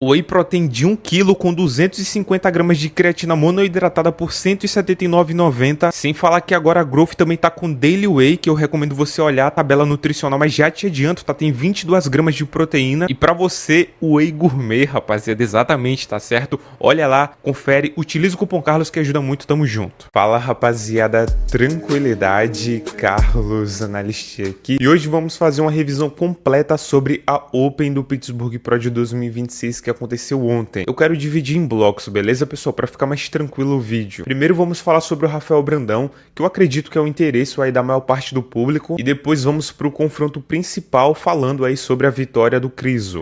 Whey protein de 1 kg com 250 gramas de creatina monoidratada por R$ 179,90. Sem falar que agora a Growth também tá com Daily Whey, que eu recomendo você olhar a tabela nutricional, mas já te adianto, tá? Tem 22 gramas de proteína. E pra você, o Whey Gourmet, rapaziada, exatamente, tá certo? Olha lá, confere, utiliza o cupom Carlos que ajuda muito, tamo junto. Fala, rapaziada, tranquilidade, Carlos, analista aqui. E hoje vamos fazer uma revisão completa sobre a Open do Pittsburgh Pro de 2026, que aconteceu ontem. Eu quero dividir em blocos, beleza, pessoal? Para ficar mais tranquilo o vídeo. Primeiro vamos falar sobre o Rafael Brandão, que eu acredito que é o interesse aí da maior parte do público, e depois vamos para o confronto principal, falando aí sobre a vitória do Krizo.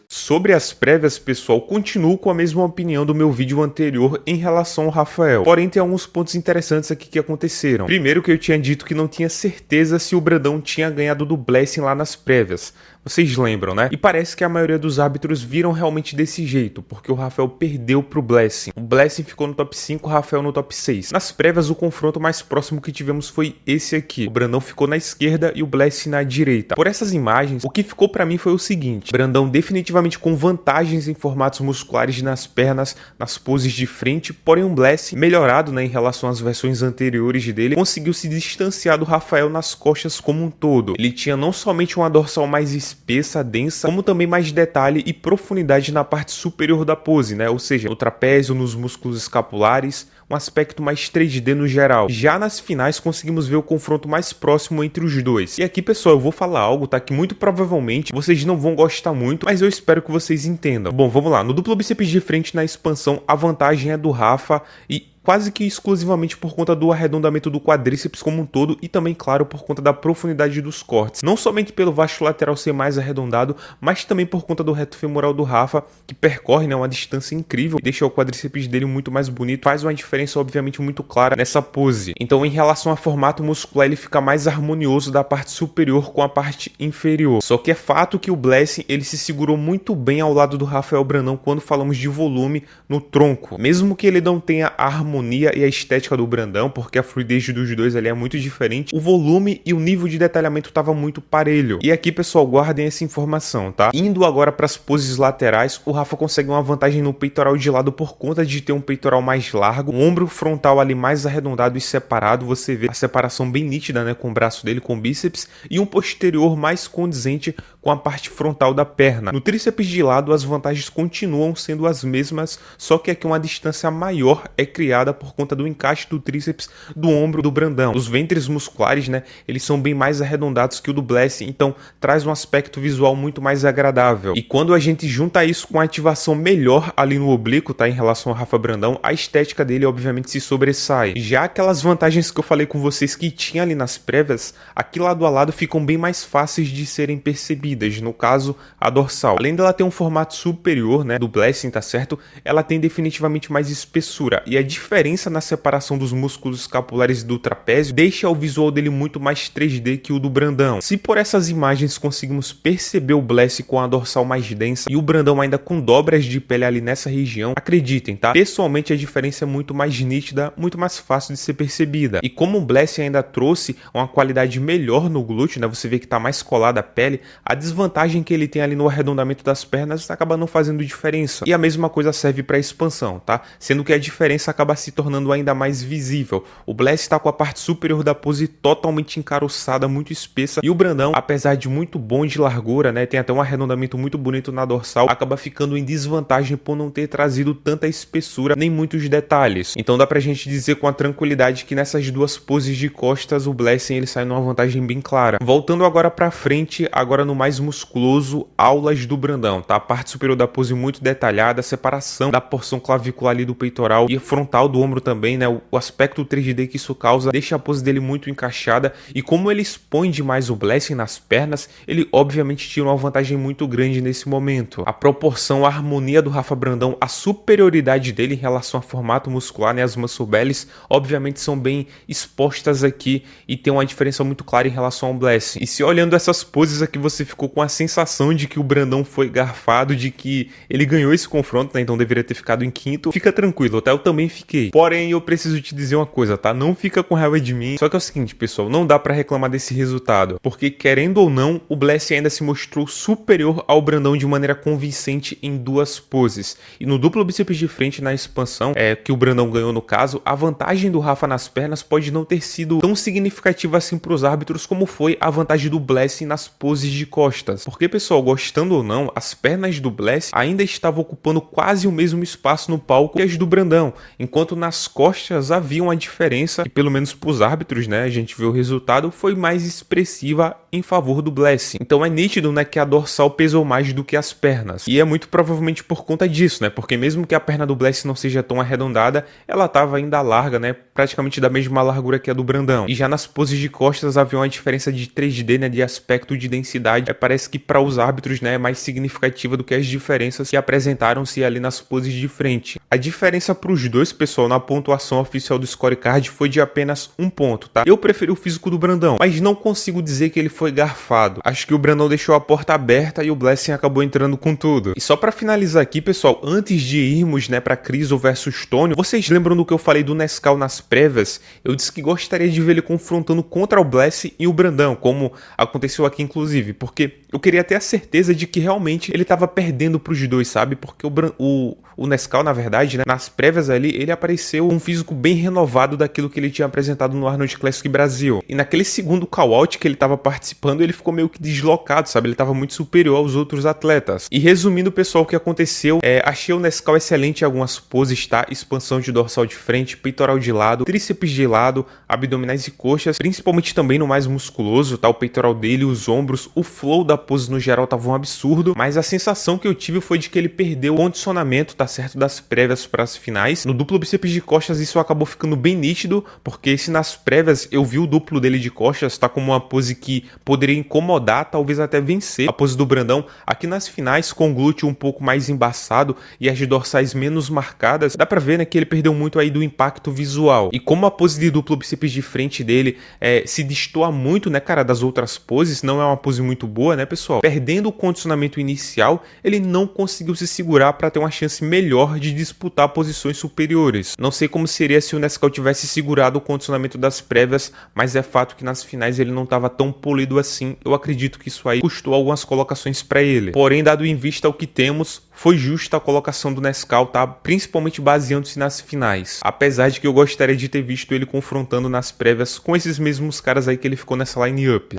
Sobre as prévias, pessoal, continuo com a mesma opinião do meu vídeo anterior em relação ao Rafael. Porém, tem alguns pontos interessantes aqui que aconteceram. Primeiro, que eu tinha dito que não tinha certeza se o Brandão tinha ganhado do Blessing lá nas prévias. Vocês lembram, né? E parece que a maioria dos árbitros viram realmente desse jeito, porque o Rafael perdeu pro Blessing. O Blessing ficou no top 5, o Rafael no top 6. Nas prévias, o confronto mais próximo que tivemos foi esse aqui. O Brandão ficou na esquerda e o Blessing na direita. Por essas imagens, o que ficou pra mim foi o seguinte: Brandão definitivamente com vantagens em formatos musculares nas pernas, nas poses de frente, porém um Blessing melhorado, né, em relação às versões anteriores dele, conseguiu se distanciar do Rafael nas costas como um todo. Ele tinha não somente uma dorsal mais espessa, densa, como também mais detalhe e profundidade na parte superior da pose, né? Ou seja, no trapézio, nos músculos escapulares, um aspecto mais 3D no geral. Já nas finais conseguimos ver o confronto mais próximo entre os dois. E aqui, pessoal, eu vou falar algo, tá? Que muito provavelmente vocês não vão gostar muito, mas eu espero que vocês entendam. Bom, vamos lá. No duplo bíceps de frente na expansão, a vantagem é do Rafa e quase que exclusivamente por conta do arredondamento do quadríceps como um todo e também, claro, por conta da profundidade dos cortes. Não somente pelo vasto lateral ser mais arredondado, mas também por conta do reto femoral do Rafa, que percorre, né, uma distância incrível e deixa o quadríceps dele muito mais bonito. Faz uma diferença, obviamente, muito clara nessa pose. Então, em relação a formato muscular, ele fica mais harmonioso da parte superior com a parte inferior. Só que é fato que o Blessing, ele se segurou muito bem ao lado do Rafael Brandão quando falamos de volume no tronco. Mesmo que ele não tenha a harmonia e a estética do Brandão, porque a fluidez dos dois ali é muito diferente, o volume e o nível de detalhamento estava muito parelho. E aqui, pessoal, guardem essa informação, tá? Indo agora para as poses laterais, o Rafa consegue uma vantagem no peitoral de lado por conta de ter um peitoral mais largo, um ombro frontal ali mais arredondado e separado, você vê a separação bem nítida, né, com o braço dele, com o bíceps, e um posterior mais condizente com a parte frontal da perna. No tríceps de lado, as vantagens continuam sendo as mesmas, só que aqui uma distância maior é criada por conta do encaixe do tríceps do ombro do Brandão. Os ventres musculares, né, eles são bem mais arredondados que o do Blessing, então traz um aspecto visual muito mais agradável. E quando a gente junta isso com a ativação melhor ali no oblíquo, tá, em relação ao Rafa Brandão, a estética dele obviamente se sobressai. Já aquelas vantagens que eu falei com vocês que tinha ali nas prévias, aqui lado a lado ficam bem mais fáceis de serem percebidas, no caso a dorsal. Além dela ter um formato superior, né, do Blessing, tá certo? Ela tem definitivamente mais espessura, e a diferença na separação dos músculos escapulares e do trapézio deixa o visual dele muito mais 3D que o do Brandão. Se por essas imagens conseguimos perceber o Blessing com a dorsal mais densa e o Brandão ainda com dobras de pele ali nessa região, acreditem, tá? Pessoalmente a diferença é muito mais nítida, muito mais fácil de ser percebida. E como o Blessing ainda trouxe uma qualidade melhor no glúteo, né? Você vê que tá mais colada a pele, a desvantagem que ele tem ali no arredondamento das pernas acaba não fazendo diferença. E a mesma coisa serve para a expansão, tá? Sendo que a diferença acaba se tornando ainda mais visível. O Blessing está com a parte superior da pose totalmente encaroçada, muito espessa, e o Brandão, apesar de muito bom de largura, né, tem até um arredondamento muito bonito na dorsal, acaba ficando em desvantagem por não ter trazido tanta espessura nem muitos detalhes. Então dá pra gente dizer com a tranquilidade que nessas duas poses de costas o Blessing ele sai numa vantagem bem clara. Voltando agora pra frente, agora no mais musculoso, aulas do Brandão, tá? A parte superior da pose muito detalhada, a separação da porção clavicular ali do peitoral e frontal do ombro também, né? O aspecto 3D que isso causa deixa a pose dele muito encaixada, e como ele expõe demais o Blessing nas pernas, ele obviamente tira uma vantagem muito grande nesse momento. A proporção, a harmonia do Rafa Brandão, a superioridade dele em relação ao formato muscular, né? As muscle bellies, obviamente são bem expostas aqui e tem uma diferença muito clara em relação ao Blessing. E se olhando essas poses aqui você ficou ficou com a sensação de que o Brandão foi garfado, de que ele ganhou esse confronto, né? Então deveria ter ficado em quinto. Fica tranquilo, tá? Eu também fiquei. Porém, eu preciso te dizer uma coisa, tá? Não fica com raiva de mim. Só que é o seguinte, pessoal, não dá pra reclamar desse resultado, porque querendo ou não, o Bless ainda se mostrou superior ao Brandão de maneira convincente em duas poses. E no duplo bíceps de frente na expansão, que o Brandão ganhou no caso, a vantagem do Rafa nas pernas pode não ter sido tão significativa assim pros árbitros como foi a vantagem do Bless nas poses de costas. Porque, pessoal, gostando ou não, as pernas do Bless ainda estavam ocupando quase o mesmo espaço no palco que as do Brandão, enquanto nas costas havia uma diferença, que pelo menos pros árbitros, né, a gente vê o resultado, foi mais expressiva em favor do Bless. Então é nítido, né, que a dorsal pesou mais do que as pernas. E é muito provavelmente por conta disso, né, porque mesmo que a perna do Bless não seja tão arredondada, ela estava ainda larga, né, praticamente da mesma largura que a do Brandão. E já nas poses de costas havia uma diferença de 3D, né, de aspecto, de densidade. Parece que para os árbitros, né, é mais significativa do que as diferenças que apresentaram-se ali nas poses de frente. A diferença para os dois, pessoal, na pontuação oficial do scorecard foi de apenas 1 ponto, tá? Eu preferi o físico do Brandão, mas não consigo dizer que ele foi garfado. Acho que o Brandão deixou a porta aberta e o Blessing acabou entrando com tudo. E só para finalizar aqui, pessoal, antes de irmos, né, para Krizo versus Tonio, vocês lembram do que eu falei do Nescau nas prévias? Eu disse que gostaria de ver ele confrontando contra o Blessing e o Brandão, como aconteceu aqui inclusive, porque eu queria ter a certeza de que realmente ele estava perdendo para os dois, sabe? Porque o Nescau, na verdade, né, nas prévias ali, ele apareceu um físico bem renovado daquilo que ele tinha apresentado no Arnold Classic Brasil. E naquele segundo call-out que ele estava participando, ele ficou meio que deslocado, sabe? Ele estava muito superior aos outros atletas. E resumindo, pessoal, o que aconteceu, achei o Nescau excelente em algumas poses, tá? Expansão de dorsal de frente, peitoral de lado, tríceps de lado, abdominais e coxas, principalmente também no mais musculoso, tá? O peitoral dele, os ombros, o flow da pose no geral tava um absurdo, mas a sensação que eu tive foi de que ele perdeu o condicionamento, tá certo, das prévias para as finais. No duplo bíceps de costas isso acabou ficando bem nítido, porque se nas prévias eu vi o duplo dele de costas, tá como uma pose que poderia incomodar, talvez até vencer a pose do Brandão, aqui nas finais com o glúteo um pouco mais embaçado e as dorsais menos marcadas, dá pra ver, né, que ele perdeu muito aí do impacto visual. E como a pose de duplo bíceps de frente dele se destoa muito, né, cara, das outras poses, não é uma pose muito boa, né, pessoal? Perdendo o condicionamento inicial, ele não conseguiu se segurar para ter uma chance melhor de disputar posições superiores. Não sei como seria se o Nescau tivesse segurado o condicionamento das prévias, mas é fato que nas finais ele não estava tão polido assim. Eu acredito que isso aí custou algumas colocações para ele. Porém, dado em vista ao que temos, foi justa a colocação do Nescau, tá? Principalmente baseando-se nas finais. Apesar de que eu gostaria de ter visto ele confrontando nas prévias com esses mesmos caras aí que ele ficou nessa line-up.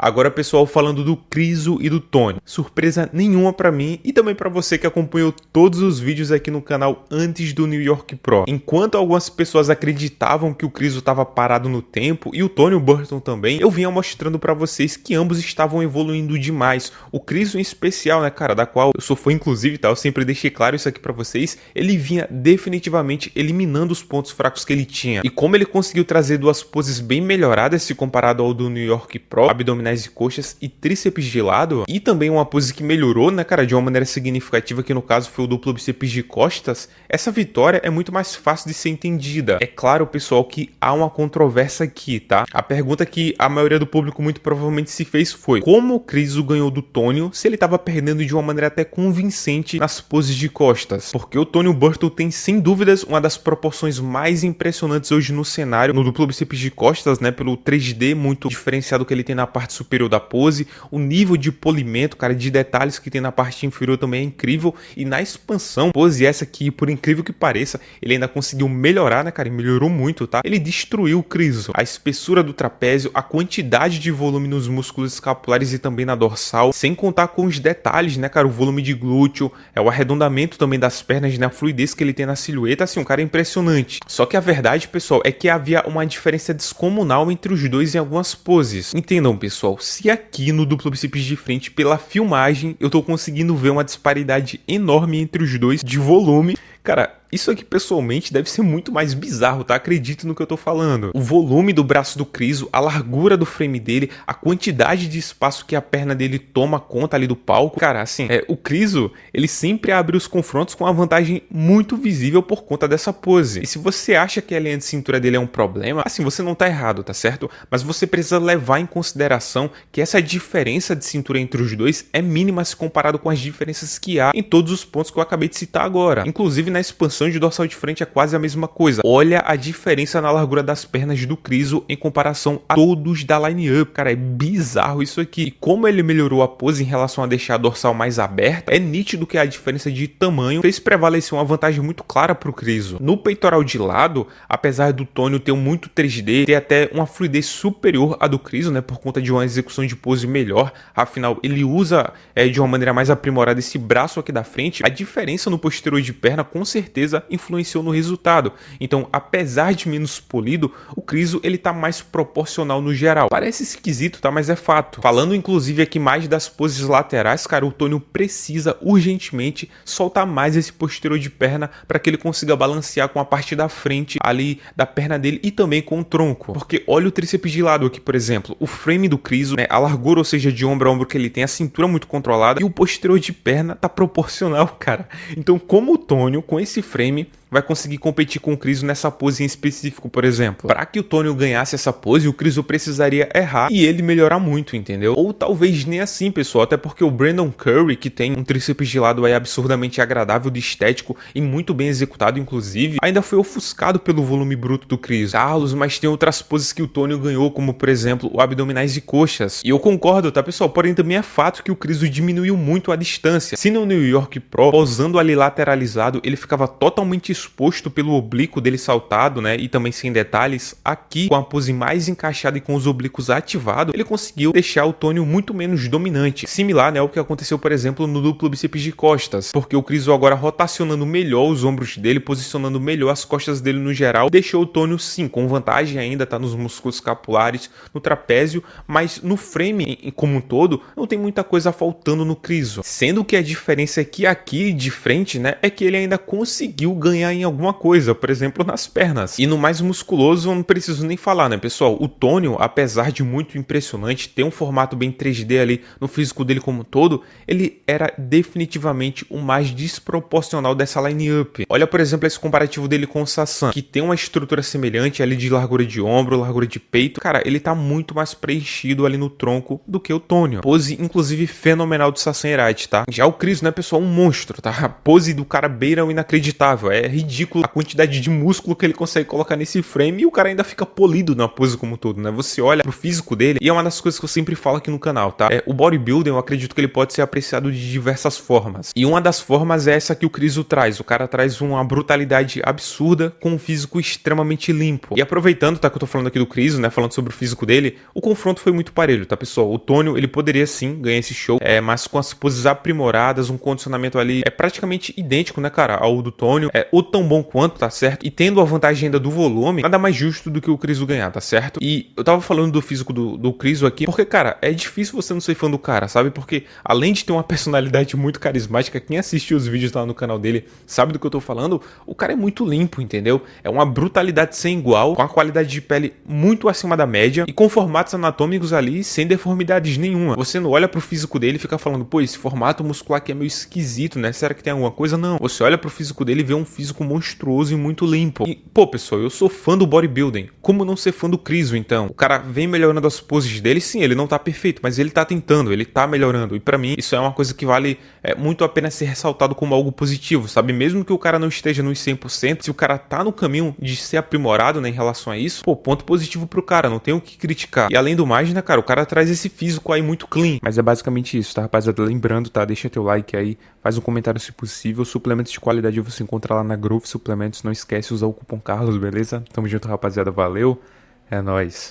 Agora, pessoal, falando do Krizo e do Tonio. Surpresa nenhuma pra mim e também pra você que acompanhou todos os vídeos aqui no canal antes do New York Pro. Enquanto algumas pessoas acreditavam que o Krizo tava parado no tempo e o Tonio Burton também, eu vinha mostrando pra vocês que ambos estavam evoluindo demais. O Krizo em especial, né, cara, da qual eu sou fã inclusive, tá? Eu sempre deixei claro isso aqui pra vocês. Ele vinha definitivamente eliminando os pontos fracos que ele tinha. E como ele conseguiu trazer duas poses bem melhoradas se comparado ao do New York Pro, abdominais e coxas e tríceps de lado, e também uma pose que melhorou, né, cara, de uma maneira significativa, que no caso foi o duplo bíceps de costas, essa vitória é muito mais fácil de ser entendida. É claro, pessoal, que há uma controvérsia aqui, tá? A pergunta que a maioria do público muito provavelmente se fez foi: como o Krizo ganhou do Tonio se ele tava perdendo de uma maneira até convincente nas poses de costas? Porque o Tonio Burton tem, sem dúvidas, uma das proporções mais impressionantes hoje no cenário, no duplo bíceps de costas, né, pelo 3D muito diferenciado que ele tem na parte superior da pose, o nível de polimento, cara, de detalhes que tem na parte inferior também é incrível, e na expansão, pose essa aqui, por incrível que pareça, ele ainda conseguiu melhorar, né, cara, e melhorou muito, tá? Ele destruiu o Krizo, a espessura do trapézio, a quantidade de volume nos músculos escapulares e também na dorsal, sem contar com os detalhes, né, cara, o volume de glúteo, o arredondamento também das pernas, né, a fluidez que ele tem na silhueta, assim, um cara impressionante. Só que a verdade, pessoal, é que havia uma diferença descomunal entre os dois em algumas poses. Entendam, pessoal, se aqui no duplo bíceps de frente, pela filmagem, eu tô conseguindo ver uma disparidade enorme entre os dois de volume, cara, Isso aqui, pessoalmente, deve ser muito mais bizarro, tá? Acredito no que eu tô falando. O volume do braço do Kriso, a largura do frame dele, a quantidade de espaço que a perna dele toma conta ali do palco. Cara, assim, o Kriso, ele sempre abre os confrontos com uma vantagem muito visível por conta dessa pose. E se você acha que a linha de cintura dele é um problema, assim, você não tá errado, tá certo? Mas você precisa levar em consideração que essa diferença de cintura entre os dois é mínima se comparado com as diferenças que há em todos os pontos que eu acabei de citar agora. Inclusive na expansão de dorsal de frente é quase a mesma coisa. Olha a diferença na largura das pernas do Kriso em comparação a todos da line-up. Cara, é bizarro isso aqui. E como ele melhorou a pose em relação a deixar a dorsal mais aberta, é nítido que a diferença de tamanho fez prevalecer uma vantagem muito clara pro Kriso. No peitoral de lado, apesar do Tonio ter muito 3D, ter até uma fluidez superior à do Kriso, né, por conta de uma execução de pose melhor, afinal ele usa de uma maneira mais aprimorada esse braço aqui da frente, a diferença no posterior de perna com certeza influenciou no resultado. Então, apesar de menos polido, o Kriso ele tá mais proporcional no geral. Parece esquisito, tá? Mas é fato. Falando inclusive aqui mais das poses laterais, cara, o Tonio precisa urgentemente soltar mais esse posterior de perna para que ele consiga balancear com a parte da frente ali da perna dele e também com o tronco. Porque olha o tríceps de lado aqui, por exemplo. O frame do Kriso, né, a largura, ou seja, de ombro a ombro que ele tem, a cintura muito controlada e o posterior de perna tá proporcional, cara. Então, como o Tonio, com esse frame, vai conseguir competir com o Kriso nessa pose em específico, por exemplo? Para que o Tonio ganhasse essa pose, o Kriso precisaria errar e ele melhorar muito, entendeu? Ou talvez nem assim, pessoal, até porque o Brandon Curry, que tem um tríceps de lado aí absurdamente agradável, de estético e muito bem executado, inclusive, ainda foi ofuscado pelo volume bruto do Kriso. Carlos, mas tem outras poses que o Tonio ganhou, como por exemplo, o abdominais e coxas. E eu concordo, tá, pessoal? Porém, também é fato que o Kriso diminuiu muito a distância. Se no New York Pro, posando ali lateralizado, ele ficava totalmente exposto pelo oblíquo dele saltado, né, e também sem detalhes, aqui com a pose mais encaixada e com os oblíquos ativados, ele conseguiu deixar o Tonio muito menos dominante, similar, né, ao que aconteceu, por exemplo, no duplo bíceps de costas, porque o Kriso agora rotacionando melhor os ombros dele, posicionando melhor as costas dele no geral, deixou o Tonio sim, com vantagem ainda, tá nos músculos escapulares, no trapézio, mas no frame como um todo, não tem muita coisa faltando no Kriso, sendo que a diferença é que aqui de frente, né, é que ele ainda conseguiu ganhar em alguma coisa, por exemplo, nas pernas. E no mais musculoso, eu não preciso nem falar, né, pessoal? O Tonio, apesar de muito impressionante, ter um formato bem 3D ali no físico dele como um todo, ele era definitivamente o mais desproporcional dessa line-up. Olha, por exemplo, esse comparativo dele com o Sassan, que tem uma estrutura semelhante ali de largura de ombro, largura de peito. Cara, ele tá muito mais preenchido ali no tronco do que o Tonio. Pose, inclusive, fenomenal do Sassan Erate, tá? Já o Kriso, né, pessoal? Um monstro, tá? A pose do cara beira o inacreditável. É ridículo a quantidade de músculo que ele consegue colocar nesse frame e o cara ainda fica polido na pose como um todo, né? Você olha pro físico dele e é uma das coisas que eu sempre falo aqui no canal, tá? O bodybuilding, eu acredito que ele pode ser apreciado de diversas formas. E uma das formas é essa que o Kriso traz. O cara traz uma brutalidade absurda com um físico extremamente limpo. E aproveitando, tá, que eu tô falando aqui do Kriso, né? Falando sobre o físico dele, o confronto foi muito parelho, tá, pessoal? O Tonio, ele poderia sim ganhar esse show, mas com as poses aprimoradas, um condicionamento ali praticamente idêntico, né, cara, ao do Tonio. Ou tão bom quanto, tá certo? E tendo a vantagem ainda do volume, nada mais justo do que o Kriso ganhar, tá certo? E eu tava falando do físico do Kriso aqui, porque, cara, é difícil você não ser fã do cara, sabe? Porque, além de ter uma personalidade muito carismática, quem assistiu os vídeos lá no canal dele sabe do que eu tô falando, o cara é muito limpo, entendeu? É uma brutalidade sem igual, com a qualidade de pele muito acima da média e com formatos anatômicos ali sem deformidades nenhuma. Você não olha pro físico dele e fica falando, pô, esse formato muscular aqui é meio esquisito, né? Será que tem alguma coisa? Não. Você olha pro físico dele e vê um físico monstruoso e muito limpo. E, pô, pessoal, eu sou fã do bodybuilding. Como não ser fã do Kriso, então? O cara vem melhorando as poses dele, sim, ele não tá perfeito, mas ele tá tentando, ele tá melhorando. E pra mim, isso é uma coisa que vale muito a pena ser ressaltado como algo positivo, sabe? Mesmo que o cara não esteja nos 100%, se o cara tá no caminho de ser aprimorado, né, em relação a isso, pô, ponto positivo pro cara, não tem o que criticar. E além do mais, né, cara, o cara traz esse físico aí muito clean. Mas é basicamente isso, tá, rapaziada? Lembrando, tá, deixa teu like aí, faz um comentário se possível. Suplementos de qualidade você encontra lá na Growth Suplementos. Não esquece de usar o cupom Carlos, beleza? Tamo junto, rapaziada. Valeu. É nóis.